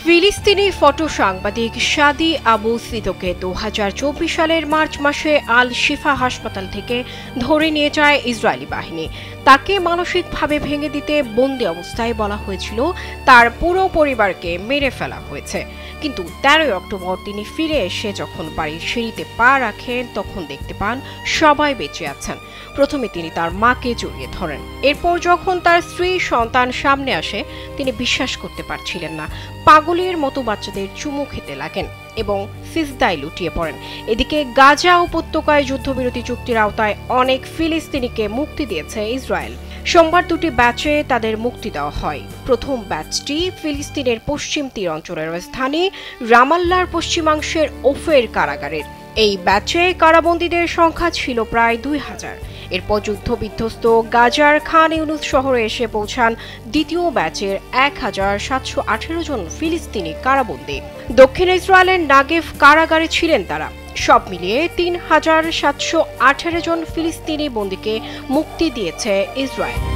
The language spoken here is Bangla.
ফিলিস্তিনি ফটো সাংবাদিক শাদি আবু সিদোকে 2024 সালের মার্চ মাসে আল শিফা হাসপাতাল থেকে ধরে নিয়ে যায় ইসরায়েলি বাহিনী। তাকে মানসিকভাবে ভেঙে দিতে বন্দি অবস্থায় বলা হয়েছিল তার পুরো পরিবারকে মেরে ফেলা হয়েছে। কিন্তু 13 অক্টোবর তিনি ফিরে এসে যখন বাড়ির সিঁড়িতে পা রাখেন তখন দেখতে পান সবাই বেঁচে আছেন। প্রথমে তিনি তার মাকে জড়িয়ে ধরেন। এরপর যখন তার স্ত্রী সন্তান সামনে আসে তিনি বিশ্বাস করতে পারছিলেন না। পাগলের মতো বাচ্চাদের চুমু খেতে লাগেন এবং সিজদায় লুটিয়ে পড়েন। এদিকে গাজা উপত্যকায় যুদ্ধবিরতি চুক্তির আওতায় অনেক ফিলিস্তিনিকে মুক্তি দিয়েছে ইসরায়েল। সোমবার দুটি ব্যাচে তাদের মুক্তি দেওয়া হয়। প্রথম ব্যাচটি ফিলিস্তিনের পশ্চিম তীর অঞ্চলের রাজধানী রামাল্লার পশ্চিমাংশের ওফের কারাগারের। এই ব্যাচে কারাবন্দীদের সংখ্যা ছিল প্রায় 2000। এরপর যুদ্ধবিধ্বস্ত গাজার খান ইউনুস শহরে এসে পৌঁছান দ্বিতীয় ব্যাচের 1718 জন ফিলিস্তিনি কারাবন্দী। দক্ষিণ ইসরায়েলের নাগেভ কারাগারে ছিলেন তারা। সব মিলিয়ে 3718 জন ফিলিস্তিনি বন্দীকে মুক্তি দিয়েছে ইসরায়েল।